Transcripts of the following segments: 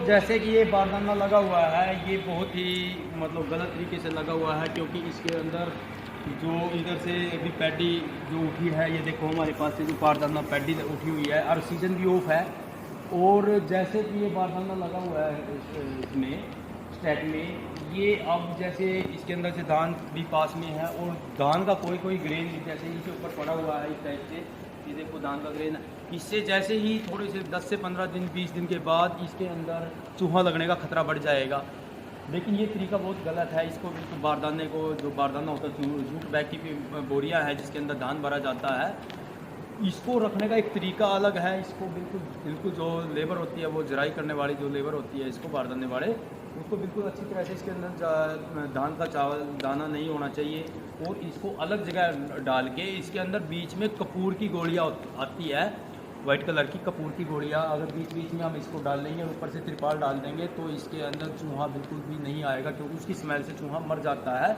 जैसे कि ये बारदाना लगा हुआ है, ये बहुत ही मतलब गलत तरीके से लगा हुआ है, क्योंकि इसके अंदर जो इधर से अभी पैडी जो उठी है, ये देखो हमारे पास से जो बारदाना पैडी उठी हुई है और सीज़न भी ऑफ है। और जैसे कि ये बारदाना लगा हुआ है इसमें स्टैक में, ये अब जैसे इसके अंदर से धान भी पास में है और धान का कोई कोई ग्रेन जैसे इसके ऊपर पड़ा हुआ है इस टाइप से, ये देखो धान का ग्रेन। इससे जैसे ही थोड़े से 10 से 15 दिन 20 दिन के बाद इसके अंदर चूहा लगने का खतरा बढ़ जाएगा। लेकिन ये तरीका बहुत गलत है। इसको बिल्कुल बारदाने को, जो बारदाना होता है जूट बैग की बोरियां है जिसके अंदर धान भरा जाता है, इसको रखने का एक तरीका अलग है। इसको बिल्कुल बिल्कुल जो लेबर होती है, वो जराई करने वाली जो लेबर होती है, इसको बारदाने वाले, उसको बिल्कुल अच्छी तरह से इसके अंदर धान का चावल दाना नहीं होना चाहिए। और इसको अलग जगह डाल के इसके अंदर बीच में कपूर की गोलियाँ आती है, वाइट कलर की कपूर की गोलियाँ, अगर बीच बीच में हम इसको डाल लेंगे, ऊपर से तिरपाल डाल देंगे, तो इसके अंदर चूहा बिल्कुल भी नहीं आएगा, क्योंकि उसकी स्मेल से चूहा मर जाता है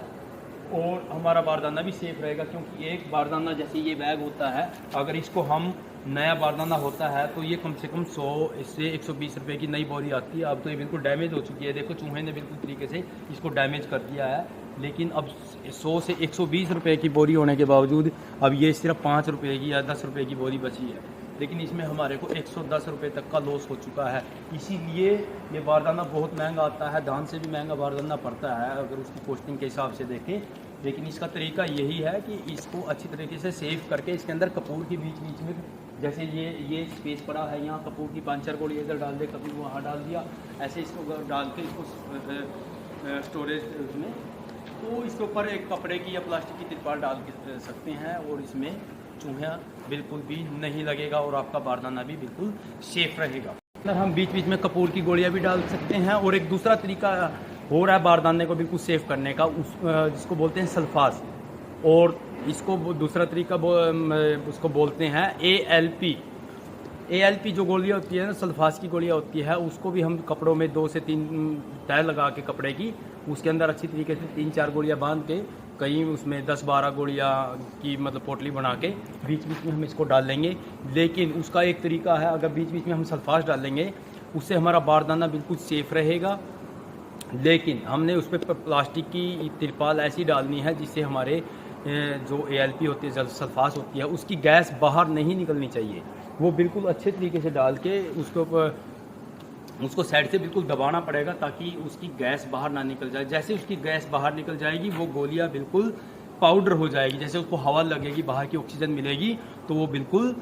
और हमारा बारदाना भी सेफ रहेगा। क्योंकि एक बारदाना जैसे ये बैग होता है, अगर इसको हम नया बारदाना होता है तो ये कम से कम 100 से 120 रुपये की नई बोरी आती है। अब तो ये बिल्कुल डैमेज हो चुकी है, देखो चूहे ने बिल्कुल तरीके से इसको डैमेज कर दिया है। लेकिन अब 100 से 120 रुपये की बोरी होने के बावजूद अब ये सिर्फ 5 रुपये की या 10 रुपये की बोरी बची है, लेकिन इसमें हमारे को 110 रुपये तक का लॉस हो चुका है। इसीलिए ये बारदाना बहुत महंगा आता है, धान से भी महंगा बारदाना पड़ता है अगर उसकी कॉस्टिंग के हिसाब से देखें। लेकिन इसका तरीका यही है कि इसको अच्छी तरीके से सेव करके इसके अंदर कपूर के बीच बीच में, जैसे ये स्पेस पड़ा है, यहाँ कपूर की 5-4 गोली इधर डाल दे, कभी वहाँ डाल दिया, ऐसे इसको डाल के इसको स्टोरेज में, तो इसके ऊपर एक कपड़े की या प्लास्टिक की तिरपाल डाल के सकते हैं और इसमें चूहा बिल्कुल भी नहीं लगेगा और आपका बारदाना भी बिल्कुल सेफ रहेगा। अंदर हम बीच बीच में कपूर की गोलियां भी डाल सकते हैं। और एक दूसरा तरीका हो रहा है बारदाने को बिल्कुल सेफ करने का, जिसको बोलते हैं सल्फास, और इसको दूसरा तरीका उसको बोलते हैं ALP जो गोलियां होती है ना, सल्फास की गोलियां होती है, उसको भी हम कपड़ों में 2 से 3 तय लगा के कपड़े की, उसके अंदर अच्छी तरीके से 3-4 गोलियां बांध के, कहीं उसमें 10-12 गोलियां की मतलब पोटली बना के बीच बीच में हम इसको डाल लेंगे। लेकिन उसका एक तरीका है, अगर बीच बीच में हम सल्फास डाल लेंगे उससे हमारा बारदाना बिल्कुल सेफ रहेगा। लेकिन हमने उस पर प्लास्टिक की तिरपाल ऐसी डालनी है जिससे हमारे जो ALP होती है, सल्फास होती है, उसकी गैस बाहर नहीं निकलनी चाहिए। वो बिल्कुल अच्छे तरीके से डाल के उसके ऊपर उसको साइड से बिल्कुल दबाना पड़ेगा ताकि उसकी गैस बाहर ना निकल जाए। जैसे उसकी गैस बाहर निकल जाएगी, वो गोलियां बिल्कुल पाउडर हो जाएगी। जैसे उसको हवा लगेगी, बाहर की ऑक्सीजन मिलेगी, तो वो बिल्कुल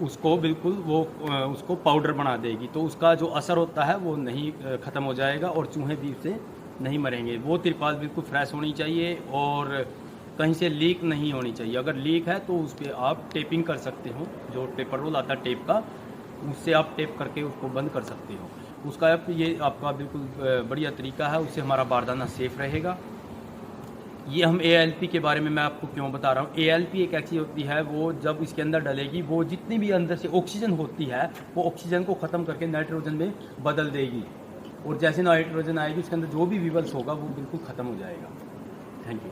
उसको पाउडर बना देगी। तो उसका जो असर होता है वो नहीं ख़त्म हो जाएगा और चूहे भी उससे नहीं मरेंगे। वो तिरपाल बिल्कुल फ्रेश होनी चाहिए और कहीं से लीक नहीं होनी चाहिए। अगर लीक है तो उस पर आप टेपिंग कर सकते हो, जो पेपर रोल आता है टेप का, उससे आप टेप करके उसको बंद कर सकते हो। उसका ये आपका बिल्कुल बढ़िया तरीका है, उससे हमारा बारदाना सेफ रहेगा। ये हम ALP के बारे में मैं आपको क्यों बता रहा हूँ। ALP एक ऐसी होती है, वो जब इसके अंदर डलेगी, वो जितनी भी अंदर से ऑक्सीजन होती है, वो ऑक्सीजन को ख़त्म करके नाइट्रोजन में बदल देगी। और जैसे नाइट्रोजन आएगी, उसके अंदर जो भी विवल्स होगा वो बिल्कुल ख़त्म हो जाएगा। Thank you.